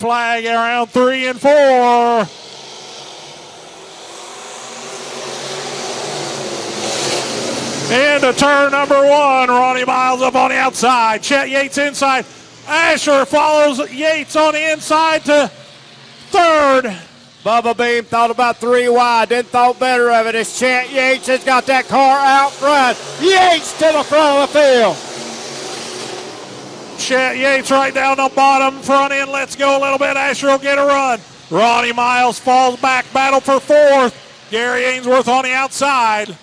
flag around 3 and 4. Into turn number 1, Ronnie Miles up on the outside. Chet Yates inside. Asher follows Yates on the inside to third. Bubba Beam thought about 3 wide, then thought better of it as Chet Yates has got that car out front. Yates to the front of the field. Chet Yates right down the bottom, front end, let's go a little bit. Asher will get a run. Ronnie Miles falls back, battle for 4th. Gary Ainsworth on the outside.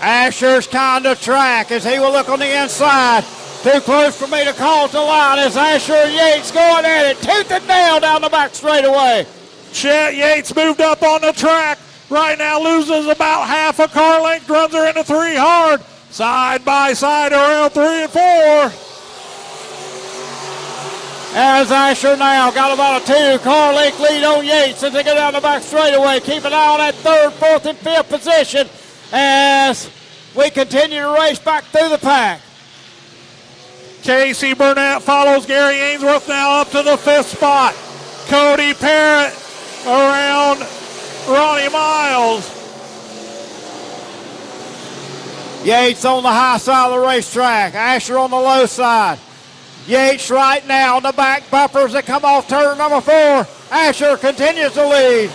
Asher's kind of track as he will look on the inside. Too close for me to call to line as Asher and Yates going at it. Tooth and nail down the back straightaway. Chet Yates moved up on the track. Right now loses about half a car length. Runs her into 3 hard. Side by side around 3 and 4. As Asher now got about a 2 car length lead on Yates as they go down the back straightaway. Keep an eye on that 3rd, 4th, and 5th position as we continue to race back through the pack. Casey Burnett follows Gary Ainsworth now up to the 5th spot. Cody Parrott around Ronnie Miles. Yates on the high side of the racetrack. Asher on the low side. Yates right now on the back bumpers that come off turn number 4. Asher continues to lead.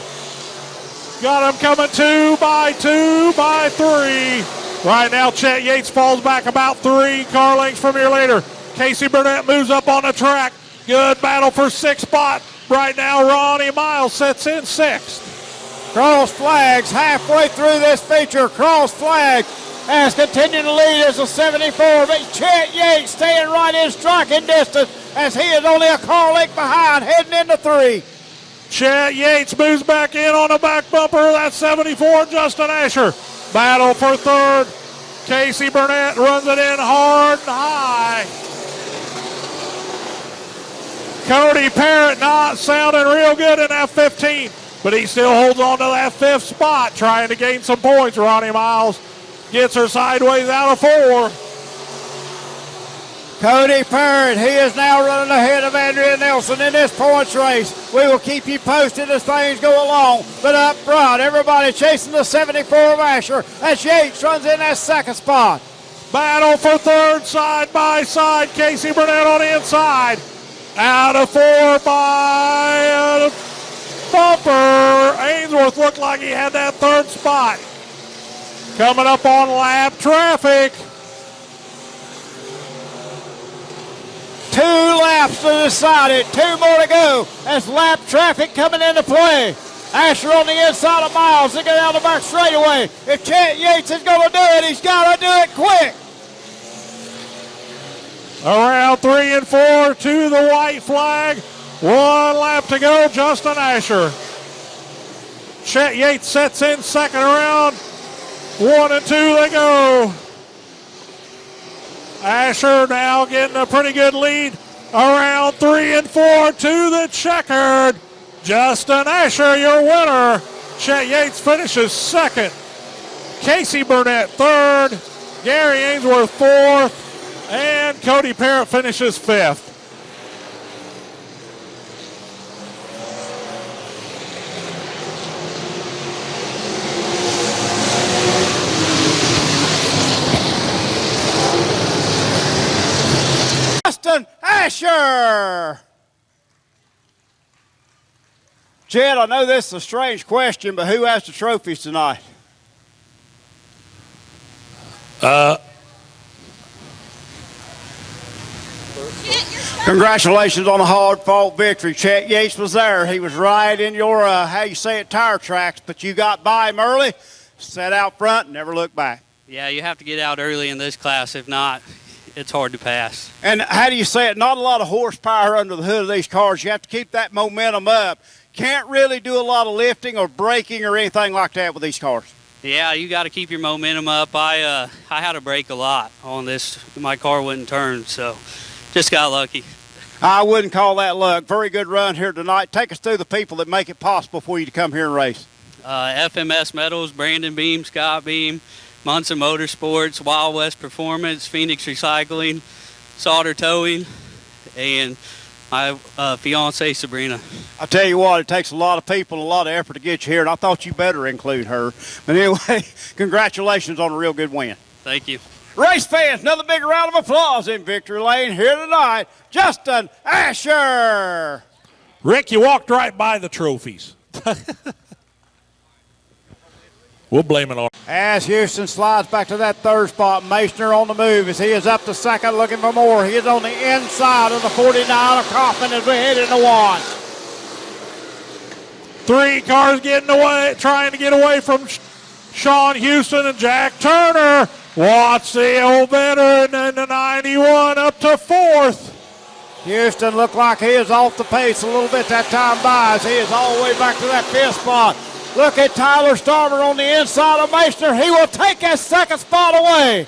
Got him coming 2 by 2 by 3. Right now, Chet Yates falls back about 3 car lengths from your leader. Casey Burnett moves up on the track. Good battle for 6th spot. Right now, Ronnie Miles sets in 6th. Cross flags halfway through this feature. Cross flag has continued to lead as a 74. But Chet Yates staying right in striking distance as he is only a car length behind heading into 3. Chet Yates moves back in on the back bumper. That's 74, Justin Asher. Battle for 3rd. Casey Burnett runs it in hard and high. Cody Parrott not sounding real good in F15, but he still holds on to that 5th spot, trying to gain some points. Ronnie Miles gets her sideways out of 4. Cody Parrott, he is now running ahead of Andrea Nelson in this points race. We will keep you posted as things go along. But up front, everybody chasing the 74 of Asher as Yates runs in that 2nd spot. Battle for 3rd, side by side. Casey Burnett on the inside. Out of 4 by a bumper. Ainsworth looked like he had that 3rd spot. Coming up on lap traffic. 2 laps to decide it. 2 more to go as lap traffic coming into play. Asher on the inside of Miles to get down the back straightaway. If Chet Yates is going to do it, he's got to do it quick. Around 3 and 4 to the white flag. 1 lap to go, Justin Asher. Chet Yates sets in 2nd around. 1 and 2 they go. Asher now getting a pretty good lead. Around 3 and 4 to the checkered. Justin Asher, your winner. Chet Yates finishes 2nd. Casey Burnett 3rd. Gary Ainsworth 4th. And Cody Parrott finishes 5th. Justin Asher. Jed, I know this is a strange question, but who has the trophies tonight? Congratulations on a hard-fought victory. Chet Yates was there. He was right in your, tire tracks, but you got by him early, sat out front, and never looked back. Yeah, you have to get out early in this class. If not, it's hard to pass. And how do you say it? Not a lot of horsepower under the hood of these cars. You have to keep that momentum up. Can't really do a lot of lifting or braking or anything like that with these cars. Yeah, you got to keep your momentum up. I had to brake a lot on this. My car wouldn't turn, so just got lucky. I wouldn't call that luck. Very good run here tonight. Take us through the people that make it possible for you to come here and race. FMS Metals, Brandon Beam, Scott Beam, Munson Motorsports, Wild West Performance, Phoenix Recycling, Sauter Towing, and my fiance Sabrina. I tell you what, it takes a lot of people and a lot of effort to get you here, and I thought you better include her. But anyway, congratulations on a real good win. Thank you. Race fans, another big round of applause in victory lane here tonight. Justin Asher. Rick, you walked right by the trophies. We'll blame it on. As Houston slides back to that third spot, Mason on the move as he is up to second looking for more. He is on the inside of the 49 of Kaufman as we head into one. 3 cars getting away, trying to get away from Sean Houston and Jack Turner. Watch the old veteran and the 91 up to 4th. Houston looked like he is off the pace a little bit that time by as he is all the way back to that 5th spot. Look at Tyler Starmer on the inside of Mason. He will take that 2nd spot away.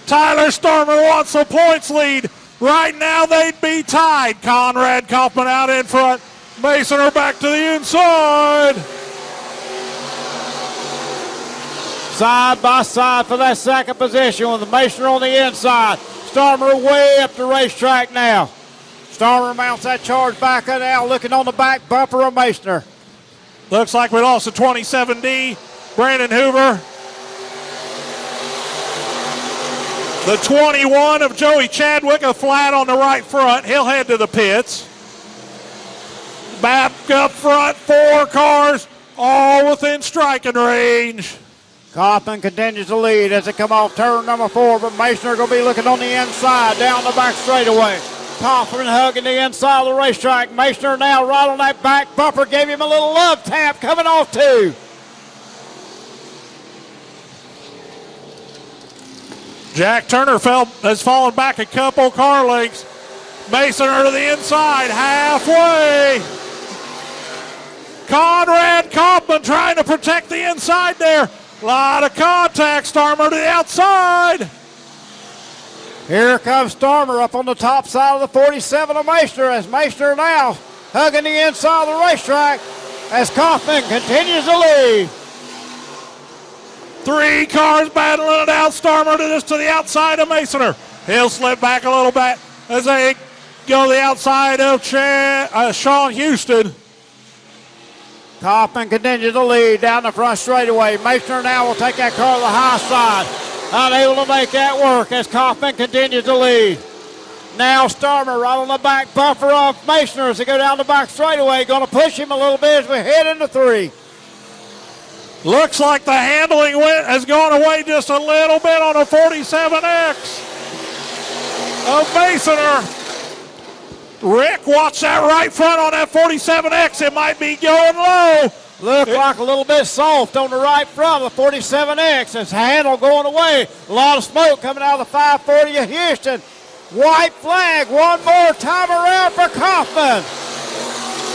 Tyler Starmer wants a points lead. Right now they'd be tied. Conrad Kaufman out in front. Mason are back to the inside. Side by side for that 2nd position with the Mason on the inside. Starmer way up the racetrack now. Starmer mounts that charge back and now looking on the back bumper of Mason. Looks like we lost a 27D. Brandon Hoover. The 21 of Joey Chadwick, a flat on the right front. He'll head to the pits. Back up front, 4 cars, all within striking range. Kaufman continues to lead as they come off turn number 4, but Mason are going to be looking on the inside, down the back straightaway. Kaufman hugging the inside of the racetrack. Mason now right on that back bumper, gave him a little love tap coming off 2. Jack Turner has fallen back a couple car lengths. Mason to the inside, halfway. Conrad Kaufman trying to protect the inside there. A lot of contact. Starmer to the outside. Here comes Starmer up on the top side of the 47 of Mason as Mason now hugging the inside of the racetrack as Kaufman continues to lead. 3 cars battling it out. Starmer to the outside of Masoner. He'll slip back a little bit as they go the outside of Sean Houston. Kaufman continues to lead down the front straightaway. Mason now will take that car to the high side. Unable to make that work as Kaufman continues to lead. Now Starmer right on the back bumper of Mason as they go down the back straightaway. Going to push him a little bit as we head into 3. Looks like the handling has gone away just a little bit on a 47X of Masoner. Rick, watch that right front on that 47X. It might be going low. Look like a little bit soft on the right front of the 47X. Its handle going away. A lot of smoke coming out of the 540 of Houston. White flag one more time around for Kaufman.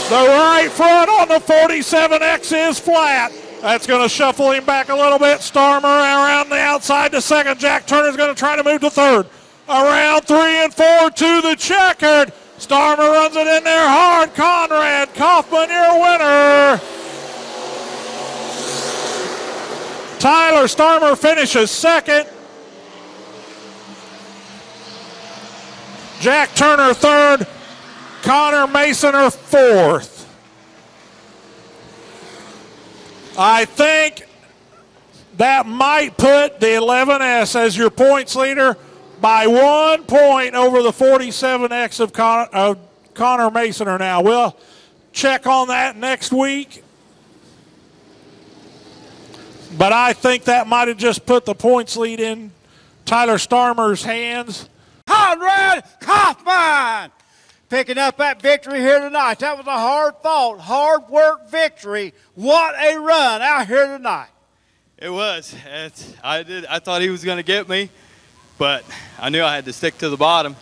The right front on the 47X is flat. That's going to shuffle him back a little bit. Starmer around the outside to 2nd. Jack Turner's going to try to move to 3rd. Around 3 and 4 to the checkered. Starmer runs it in there hard. Conrad Kaufman, your winner. Tyler Starmer finishes 2nd. Jack Turner 3rd. Connor Masoner 4th. I think that might put the 11S as your points leader by 1 point over the 47X of Connor Masoner now. We'll check on that next week. But I think that might have just put the points lead in Tyler Starmer's hands. Conrad Kaufman picking up that victory here tonight. That was a hard-fought, hard-work victory. What a run out here tonight. It was. I thought he was going to get me, but I knew I had to stick to the bottom,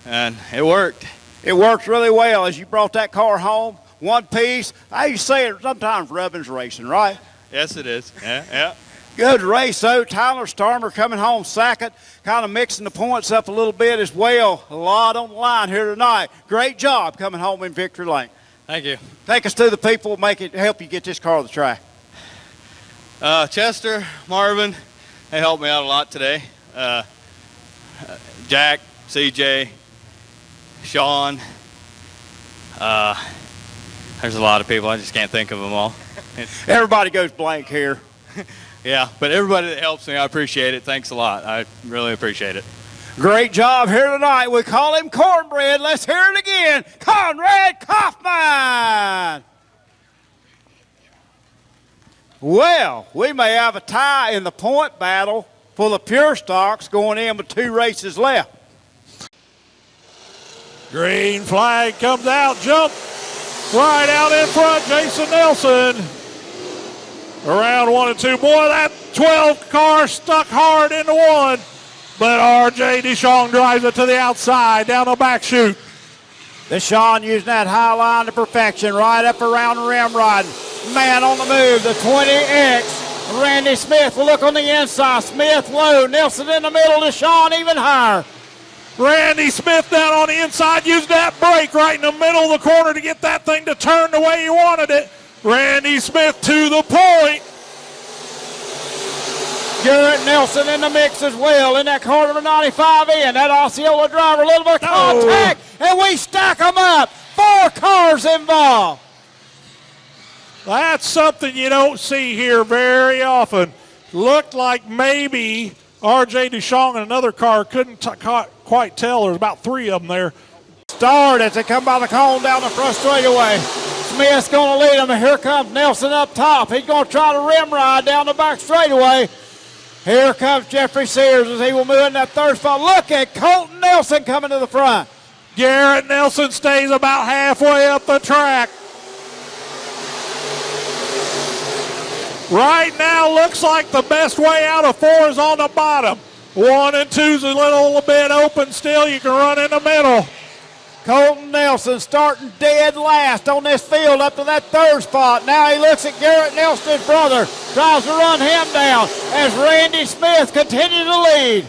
and it worked. It worked really well as you brought that car home. One piece. I used to say it sometimes rubbing's racing, right? Yes, it is. Yeah. Good race, though. Tyler Starmer coming home 2nd, kind of mixing the points up a little bit as well. A lot on the line here tonight. Great job coming home in victory lane. Thank you. Take us to the people, help you get this car to the track. Chester, Marvin, they helped me out a lot today. Jack, CJ, Sean, There's a lot of people. I just can't think of them all. Everybody goes blank here. Yeah, but everybody that helps me, I appreciate it. Thanks a lot. I really appreciate it. Great job here tonight. We call him Cornbread. Let's hear it again. Conrad Kaufman. Well, we may have a tie in the point battle for the pure stocks going in with 2 races left. Green flag comes out, jump right out in front, Jason Nelson. Around 1 and 2. Boy, that 12 car stuck hard into 1. But R.J. DeShong drives it to the outside, down the back chute. DeShong using that high line to perfection, right up around the rim rod. Man on the move, the 20X. Randy Smith will look on the inside. Smith low, Nelson in the middle, DeShong even higher. Randy Smith down on the inside, used that brake right in the middle of the corner to get that thing to turn the way he wanted it. Randy Smith to the point. Garrett Nelson in the mix as well in that car number 95 in. That Osceola driver, a little bit of contact, and we stack them up. 4 cars involved. That's something you don't see here very often. Looked like maybe R.J. DeShong and another car couldn't quite tell. There's about 3 of them there. Start as they come by the cone down the front straightaway. Smith's going to lead them, and here comes Nelson up top. He's going to try to rim ride down the back straightaway. Here comes Jeffrey Sears as he will move in that 3rd spot. Look at Colton Nelson coming to the front. Garrett Nelson stays about halfway up the track. Right now, looks like the best way out of 4 is on the bottom. 1 and 2's a little bit open still. You can run in the middle. Colton Nelson starting dead last on this field up to that 3rd spot. Now he looks at Garrett Nelson, his brother, tries to run him down as Randy Smith continues to lead.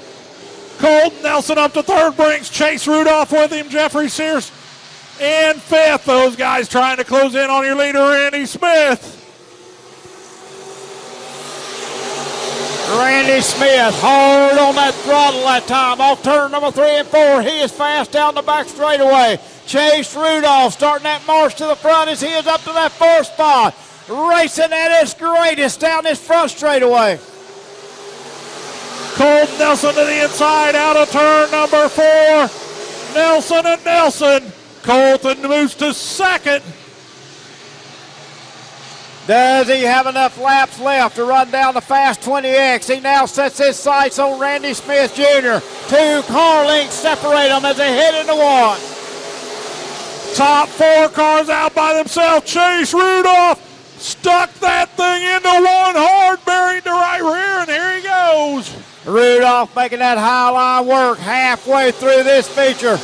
Colton Nelson up to 3rd, brings Chase Rudolph with him, Jeffrey Sears in 5th. Those guys trying to close in on your leader, Randy Smith. Randy Smith hard on that throttle that time. Off turn number 3 and 4. He is fast down the back straightaway. Chase Rudolph starting that march to the front as he is up to that 4th spot. Racing at his greatest down this front straightaway. Colton Nelson to the inside out of turn number 4. Nelson and Nelson. Colton moves to 2nd. Does he have enough laps left to run down the fast 20X? He now sets his sights on Randy Smith Jr. 2 car lengths separate them as they head into 1. Top 4 cars out by themselves. Chase Rudolph stuck that thing into 1 hard, buried the right rear, and here he goes. Rudolph making that high line work halfway through this feature.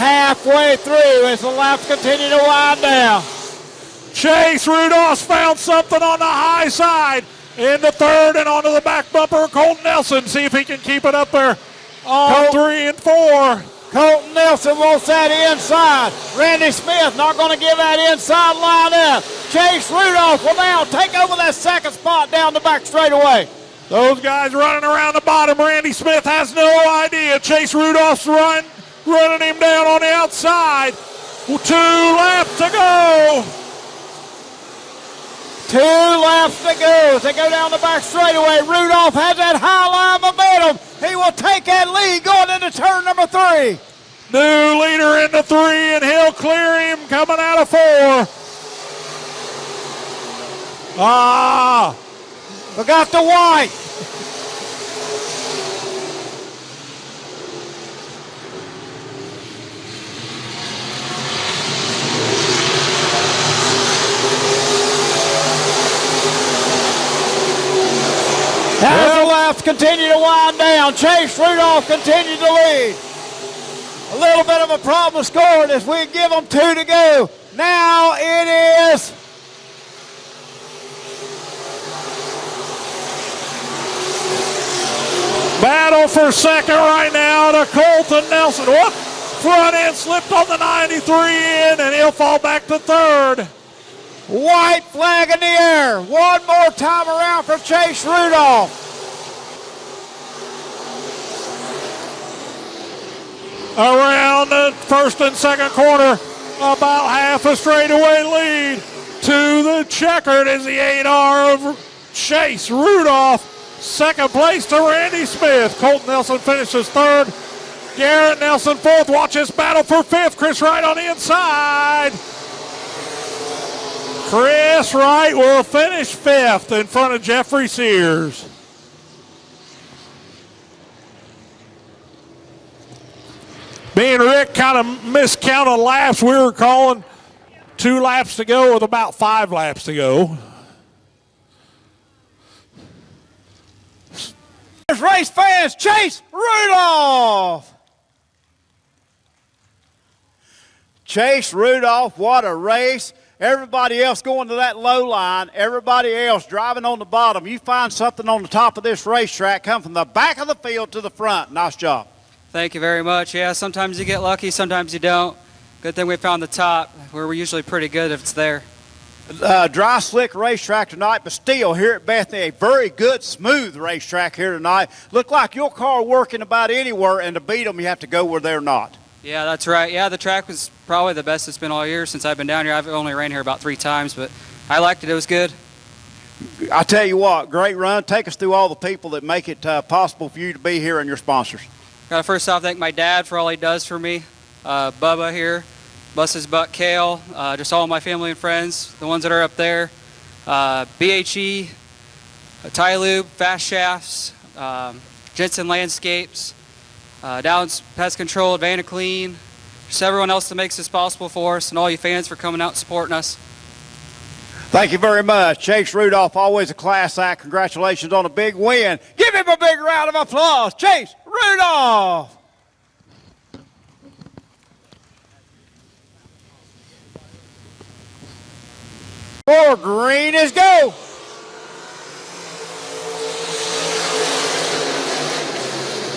Halfway through as the laps continue to wind down. Chase Rudolph's found something on the high side into 3rd and onto the back bumper of Colton Nelson. See if he can keep it up there on 3 and 4. Colton Nelson wants that inside. Randy Smith not going to give that inside line up. Chase Rudolph will now take over that 2nd spot down the back straightaway. Those guys running around the bottom. Randy Smith has no idea. Chase Rudolph's running him down on the outside. 2 laps to go. 2 laps to go as they go down the back straightaway. Rudolph has that high line momentum. He will take that lead going into turn number 3. New leader into 3, and he'll clear him coming out of 4. Forgot the white. As the laps continue to wind down, Chase Rudolph continues to lead. A little bit of a problem scoring as we give them 2 to go. Now it is battle for 2nd right now to Colton Nelson. Whoop! Front end slipped on the 93 in, and he'll fall back to 3rd. white flag in the air. One more time around for Chase Rudolph. Around the 1st and 2nd corner, about half a straightaway lead to the checkered is the 8R of Chase Rudolph. Second place to Randy Smith. Colton Nelson finishes third. Garrett Nelson fourth. Watch this battle for fifth. Chris Wright on the inside. Chris Wright will finish fifth in front of Jeffrey Sears. Me and Rick kind of miscounted laps. We were calling 2 laps to go with about 5 laps to go. Race fans, Chase Rudolph. Chase Rudolph, what a race. Everybody else going to that low line, everybody else driving on the bottom. You find something on the top of this racetrack, come from the back of the field to the front. Nice job. Thank you very much. Yeah, sometimes you get lucky, sometimes you don't. Good thing we found the top, where we're usually pretty good if it's there. Dry, slick racetrack tonight, but still here at Bethany, a very good, smooth racetrack here tonight. Look like your car working about anywhere, and to beat them, you have to go where they're not. Yeah, that's right. Yeah, the track was probably the best it's been all year since I've been down here. I've only ran here about 3 times, but I liked it. It was good. I tell you what, great run. Take us through all the people that make it possible for you to be here and your sponsors. Got to first off thank my dad for all he does for me. Bubba here, Bus's Buck Kale, just all my family and friends, the ones that are up there. BHE, Tie Lube, Fast Shafts, Jensen Landscapes, Downs Pest Control, Advanta Clean, just everyone else that makes this possible for us, and all you fans for coming out and supporting us. Thank you very much. Chase Rudolph, always a class act. Congratulations on a big win. Give him a big round of applause. Chase Rudolph. For green is go.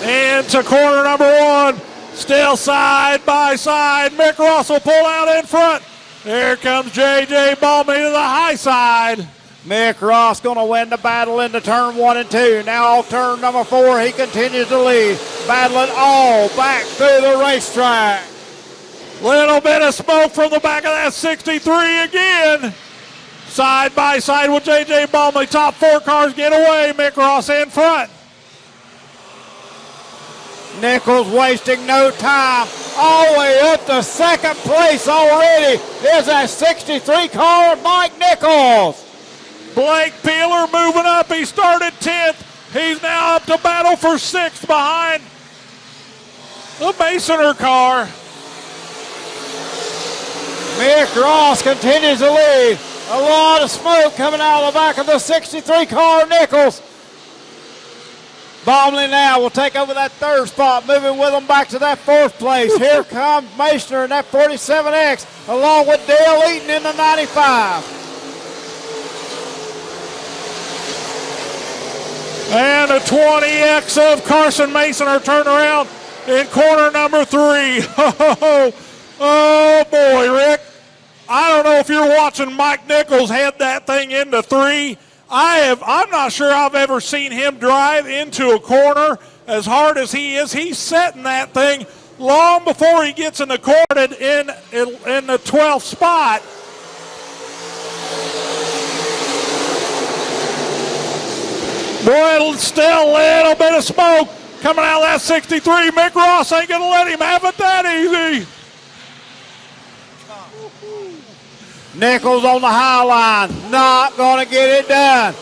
Into corner number 1. Still side by side. Mick Ross will pull out in front. Here comes J.J. Ballme to the high side. Mick Ross going to win the battle into turn 1 and 2. Now off turn number 4, he continues to lead. Battling all back through the racetrack. Little bit of smoke from the back of that 63 again. Side by side with J.J. Ballme. Top 4 cars get away. Mick Ross in front. Nichols wasting no time. All the way up to second place already is that 63 car, Mike Nichols. Blake Peeler moving up. He started 10th. He's now up to battle for 6th behind the Masoner car. Mick Ross continues to lead. A lot of smoke coming out of the back of the 63 car, Nichols. Ballme now will take over that 3rd spot, moving with them back to that 4th place. Here comes Masoner in that 47X, along with Dale Eaton in the 95. And a 20X of Carson Masoner turn around in corner number 3. Oh boy, Rick. I don't know if you're watching Mike Nichols head that thing into 3. I'm not sure I've ever seen him drive into a corner as hard as he is. He's setting that thing long before he gets in the corner in the 12th spot. Boy, still a little bit of smoke coming out of that 63. Mick Ross ain't going to let him have it that easy. Nichols on the high line, not going to get it done.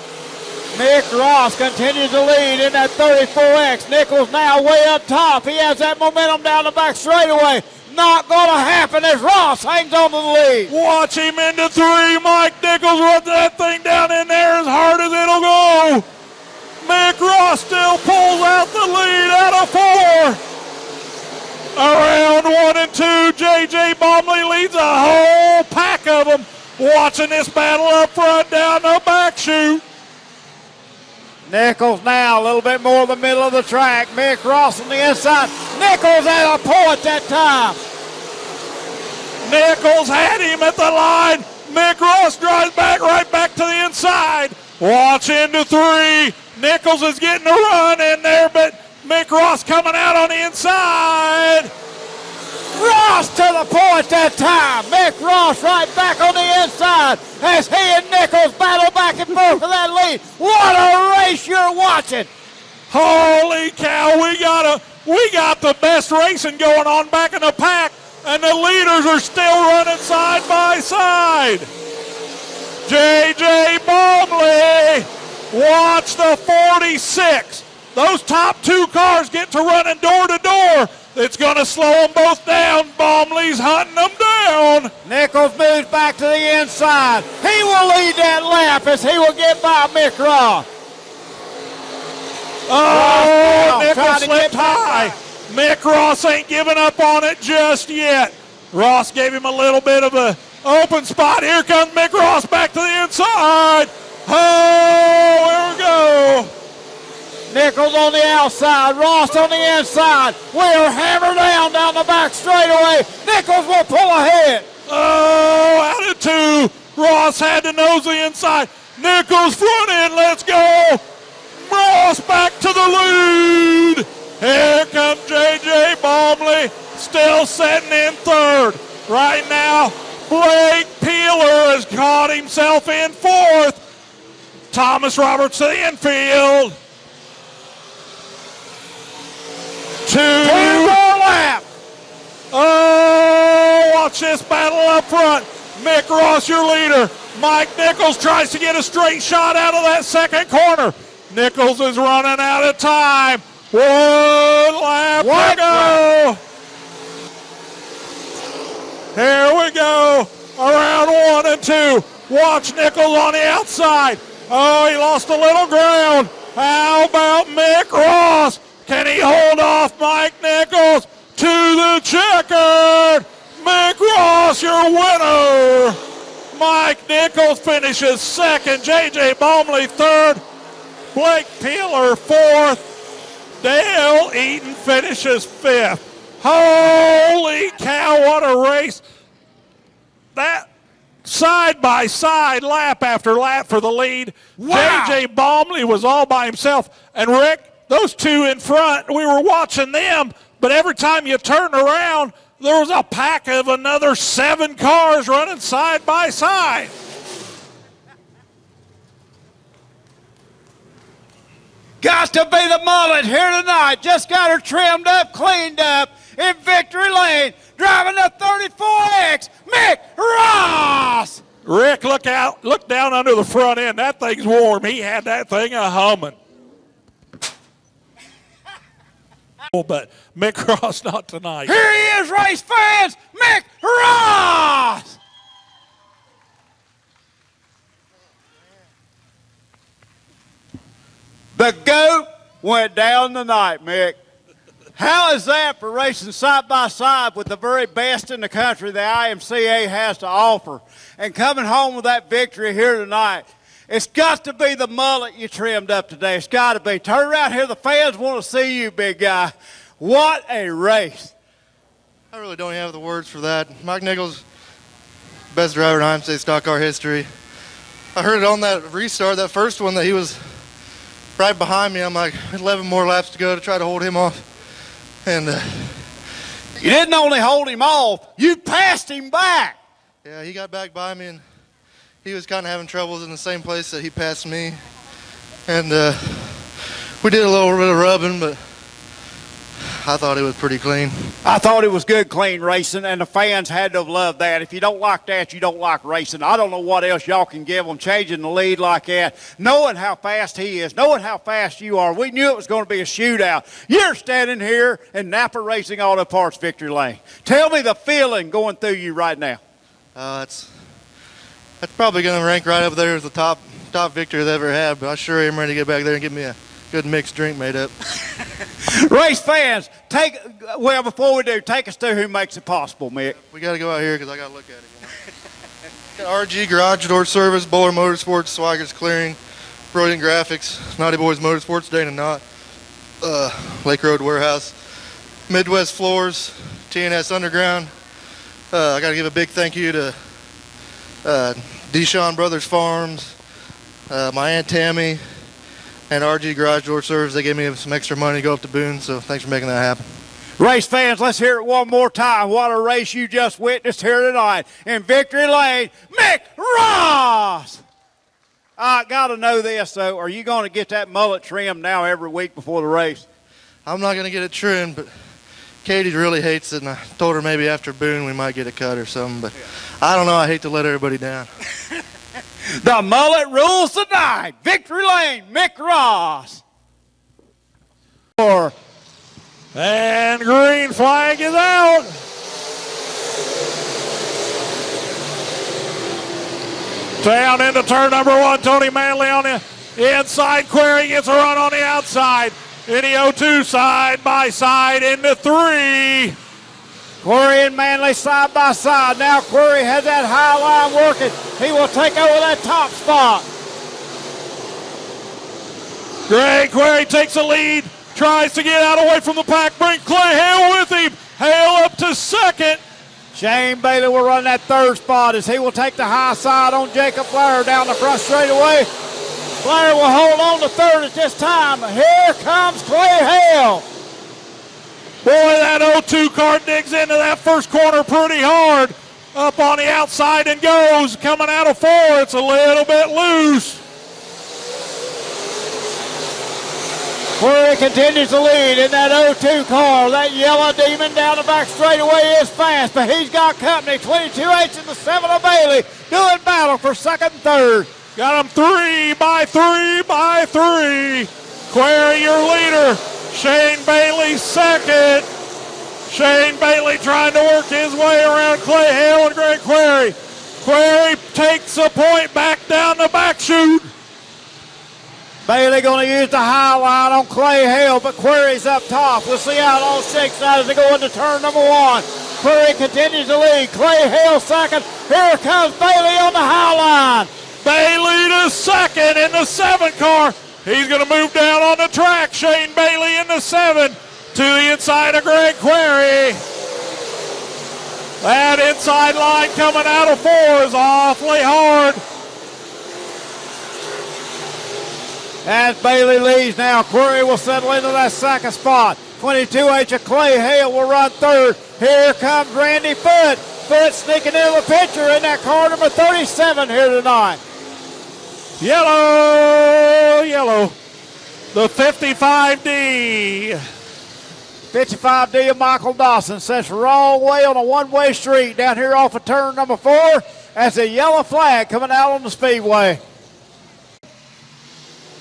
Mick Ross continues to lead in that 34X. Nichols now way up top. He has that momentum down the back straightaway. Not going to happen as Ross hangs on to the lead. Watch him into 3. Mike Nichols runs that thing down in there as hard as it'll go. Mick Ross still pulls out the lead out of 4. Around 1 and 2, J.J. Ballme leads a whole pack of them. Watching this battle up front, down the back chute. Nichols now a little bit more in the middle of the track. Mick Ross on the inside. Nichols at a pull at that time. Nichols had him at the line. Mick Ross drives back right back to the inside. Watch into 3. Nichols is getting a run in there, but Mick Ross coming out on the inside. Ross to the point that time. Mick Ross right back on the inside as he and Nichols battle back and forth for that lead. What a race you're watching. Holy cow, we got the best racing going on back in the pack, and the leaders are still running side by side. J.J. Bomley, watch the 46. Those top two cars get to running door to door. It's going to slow them both down. Bomley's hunting them down. Nichols moves back to the inside. He will lead that lap as he will get by Mick Ross. Oh, Nichols slipped high. Mick Ross ain't giving up on it just yet. Ross gave him a little bit of an open spot. Here comes Mick Ross back to the inside. Oh, here we go. Nichols on the outside, Ross on the inside. We are hammered down the back straightaway. Nichols will pull ahead. Oh, out of two. Ross had to nose the inside. Nichols front end, let's go. Ross back to the lead. Here comes J.J. Bomley, still sitting in third. Right now, Blake Peeler has caught himself in fourth. Thomas Roberts to the infield. Two more lap. Oh, watch this battle up front. Mick Ross, your leader. Mike Nichols tries to get a straight shot out of that second corner. Nichols is running out of time. One lap to go. Here we go. Around 1 and 2. Watch Nichols on the outside. Oh, he lost a little ground. How about Mick Ross? Can he hold off Mike Nichols to the checkered? Mick Ross, your winner. Mike Nichols finishes second. J.J. Bomley third. Blake Peeler fourth. Dale Eaton finishes fifth. Holy cow, what a race. That side-by-side, lap after lap for the lead. Wow. J.J. Bomley was all by himself. And Rick, those two in front, we were watching them, but every time you turn around, there was a pack of another 7 cars running side by side. Got to be the mullet here tonight. Just got her trimmed up, cleaned up in victory lane. Driving the 34X, Mick Ross. Rick, look out, look down under the front end. That thing's warm. He had that thing a-humming. But Mick Ross not tonight. Here he is, race fans, Mick Ross. The GOAT went down tonight, Mick. How is that for racing side by side with the very best in the country the IMCA has to offer and coming home with that victory here tonight? It's got to be the mullet you trimmed up today. It's got to be. Turn around here. The fans want to see you, big guy. What a race. I really don't have the words for that. Mike Nichols, best driver in IMCA stock car history. I heard it on that restart, that first one, that he was right behind me. I'm like, 11 more laps to go to try to hold him off. And you didn't only hold him off, you passed him back. Yeah, he got back by me, and he was kind of having troubles in the same place that he passed me. And we did a little bit of rubbing, but I thought it was pretty clean. I thought it was good, clean racing, and the fans had to have loved that. If you don't like that, you don't like racing. I don't know what else y'all can give them, changing the lead like that, knowing how fast he is, knowing how fast you are. We knew it was going to be a shootout. You're standing here in Napa Racing Auto Parts Victory Lane. Tell me the feeling going through you right now. That's probably going to rank right up there as the top victory they've ever had, but I sure am ready to get back there and get me a good mixed drink made up. Race fans, before we do, take us through who makes it possible, Mick. We got to go out here because I got to look at it. Got RG Garage Door Service, Bowler Motorsports, Swagger's Clearing, Brilliant Graphics, Naughty Boys Motorsports, Dana Knott, Lake Road Warehouse, Midwest Floors, TNS Underground. I got to give a big thank you to Deshawn Brothers Farms, my Aunt Tammy, and RG Garage Door Service. They gave me some extra money to go up to Boone, so thanks for making that happen. Race fans, let's hear it one more time. What a race you just witnessed here tonight. In victory lane, Mick Ross. I got to know this, though. Are you going to get that mullet trimmed now every week before the race? I'm not going to get it trimmed, but Katie really hates it, and I told her maybe after Boone we might get a cut or something, but I don't know. I hate to let everybody down. The mullet rules tonight. Victory lane, Mick Ross. And green flag is out. Down into turn number 1. Tony Manley on the inside. Query gets a run on the outside. In the 0-2 side by side into 3. Query and Manley side by side. Now Query has that high line working. He will take over that top spot. Greg Query takes the lead. Tries to get out away from the pack. Bring Clay Hale with him. Hale up to second. Shane Bailey will run that third spot as he will take the high side on Jacob Blair down the front straightaway. Blair will hold on to third at this time. Here comes Clay Hale. Boy, that 0-2 car digs into that first corner pretty hard. Up on the outside and goes. Coming out of 4, it's a little bit loose. Query continues to lead in that 0-2 car. That yellow demon down the back straightaway is fast, but he's got company. 22H in the 7 of Bailey doing battle for second and third. Got him 3 by 3 by 3. Query your leader. Shane Bailey second. Shane Bailey trying to work his way around Clay Hale and Greg Query. Query takes a point back down the back chute. Bailey going to use the high line on Clay Hale, but Query's up top. We'll see how it all shakes out as they go into turn number 1. Query continues to lead. Clay Hale second. Here comes Bailey on the high line. Bailey to second in the 7 car. He's going to move down on the track. Shane Bailey in the 7 to the inside of Greg Query. That inside line coming out of 4 is awfully hard. As Bailey leads now, Query will settle into that second spot. 22H of Clay Hale will run third. Here comes Randy Foote. Foote sneaking into the picture in that car number 37 here tonight. Yellow. The 55D. 55D of Michael Dawson sets the wrong way on a one-way street down here off of turn number 4 as a yellow flag coming out on the speedway.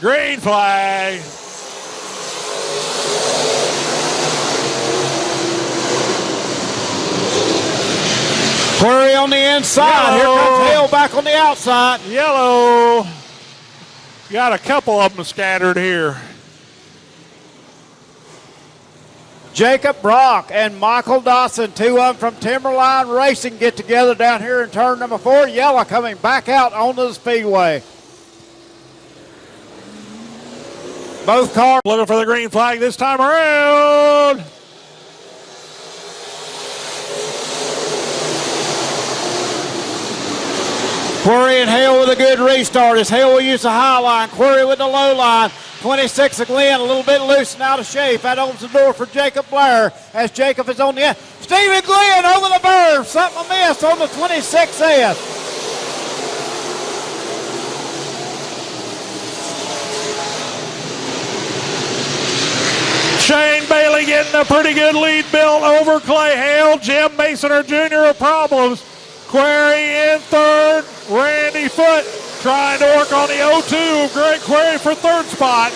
Green flag. Query on the inside. Yellow. Here comes Hale back on the outside. Yellow. Got a couple of them scattered here. Jacob Brock and Michael Dawson, 2 of them from Timberline Racing, get together down here in turn number 4. Yellow coming back out onto the speedway. Both cars Looking for the green flag this time around. Query and Hale with a good restart as Hale will use the high line. Query with the low line. 26 of Glenn, a little bit loose and out of shape. That opens the door for Jacob Blair as Jacob is on the end. Stephen Glenn over the berm. Something amiss on the 26S. Shane Bailey getting a pretty good lead built over Clay Hale. Jim Mason, our junior, of problems. Query in third. Randy Foote trying to work on the 0-2 of Greg Query for third spot.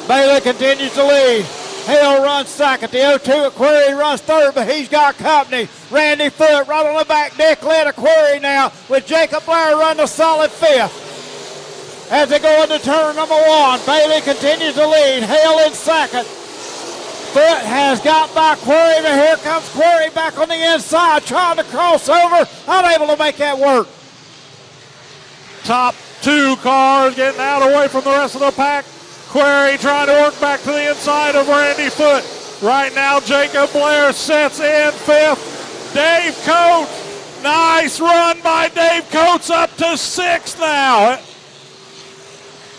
Bailey continues to lead. Hale runs second. The 0-2 of Query runs third, but he's got company. Randy Foote right on the back deck led of Query now with Jacob Blair running a solid fifth. As they go into turn number 1, Bailey continues to lead. Hale in second. Foote has got by Query, but here comes Query back on the inside, trying to cross over, unable to make that work. Top 2 cars getting out away from the rest of the pack. Query trying to work back to the inside of Randy Foote. Right now, Jacob Blair sets in 5th. Dave Coates, nice run by Dave Coates up to 6th now.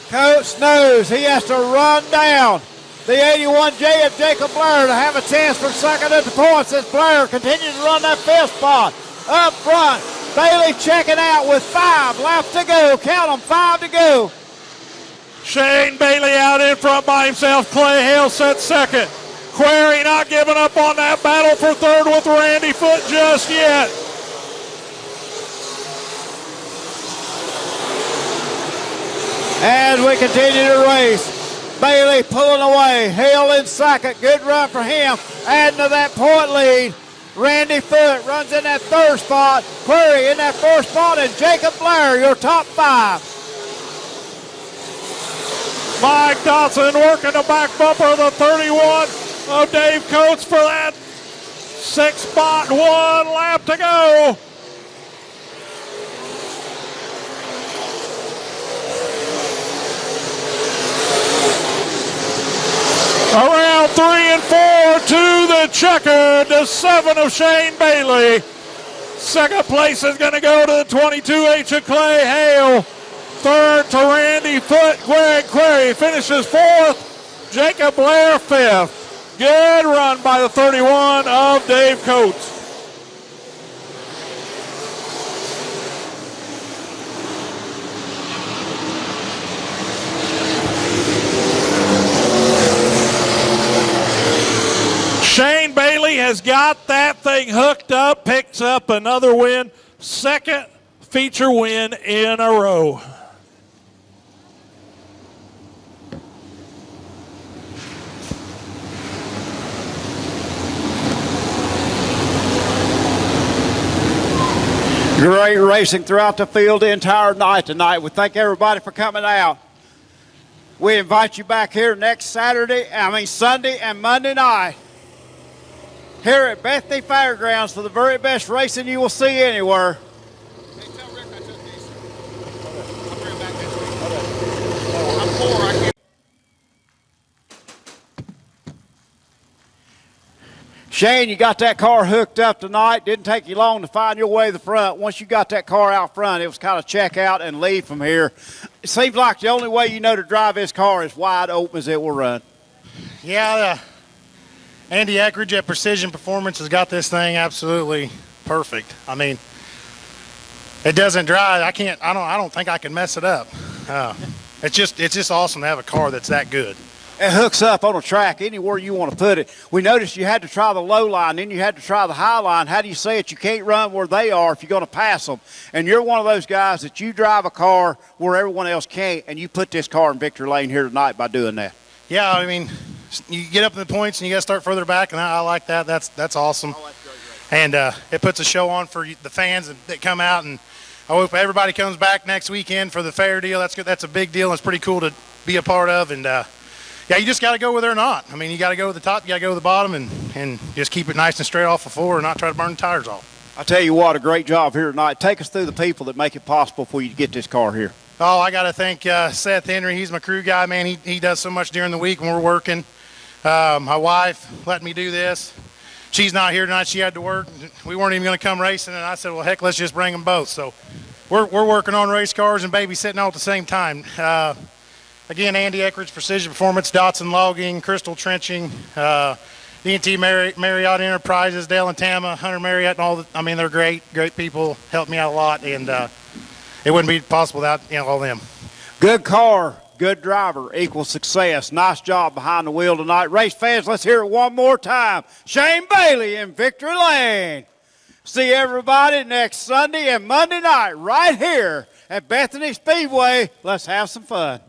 Coates knows he has to run down the 81J of Jacob Blair to have a chance for second at the points as Blair continues to run that fifth spot. Up front, Bailey checking out with 5 laps to go. Count them, 5 to go. Shane Bailey out in front by himself. Clay Hale set second. Query not giving up on that battle for third with Randy Foote just yet. As we continue to race, Bailey pulling away. Hale in second. Good run for him. Adding to that point lead. Randy Foote runs in that third spot. Query in that fourth spot. And Jacob Blair, your top 5. Mike Dawson working the back bumper of the 31 of Dave Coates for that 6th spot. 1 lap to go. Around 3 and 4 to the checkered, the 7 of Shane Bailey. Second place is going to go to the 22H of Clay Hale. Third to Randy Foote. Greg Query finishes 4th. Jacob Blair 5th. Good run by the 31 of Dave Coates. Shane Bailey has got that thing hooked up, picks up another win, 2nd feature win in a row. Great racing throughout the field the entire night tonight. We thank everybody for coming out. We invite you back here next Sunday and Monday night here at Bethany Fairgrounds for the very best racing you will see anywhere. Hey, tell Rick I took these. I'll bring them back next week. I'm 4. I can't. Shane, you got that car hooked up tonight. Didn't take you long to find your way to the front. Once you got that car out front, it was kind of check out and leave from here. It seems like the only way you know to drive this car is wide open as it will run. Yeah, Andy Eckridge at Precision Performance has got this thing absolutely perfect. I mean, it doesn't drive. I don't think I can mess it up. It's just awesome to have a car that's that good. It hooks up on a track anywhere you want to put it. We noticed you had to try the low line, then you had to try the high line. How do you say it? You can't run where they are if you're going to pass them. And you're one of those guys that you drive a car where everyone else can't, and you put this car in victory lane here tonight by doing that. Yeah, I mean, you get up in the points and you got to start further back, and I like that. That's awesome. Oh, that's great. And it puts a show on for the fans that come out, and I hope everybody comes back next weekend for the fair deal. That's good. That's a big deal. It's pretty cool to be a part of, and yeah, you just got to go where they're not. I mean, you got to go to the top, you got to go to the bottom, and just keep it nice and straight off the floor and not try to burn the tires off. I tell you what, a great job here tonight. Take us through the people that make it possible for you to get this car here. Oh, I got to thank Seth Henry. He's my crew guy, man. He does so much during the week when we're working. My wife let me do this. She's not here tonight. She had to work. We weren't even going to come racing, and I said, well, heck, let's just bring them both. So we're working on race cars and babysitting all at the same time. Again, Andy Eckridge, Precision Performance, Dotson Logging, Crystal Trenching, D&T Marriott Enterprises, Dale and Tama, Hunter Marriott, and all. They're great people. Helped me out a lot, and it wouldn't be possible without all them. Good car, good driver, equals success. Nice job behind the wheel tonight. Race fans, let's hear it one more time. Shane Bailey in victory lane. See everybody next Sunday and Monday night right here at Bethany Speedway. Let's have some fun.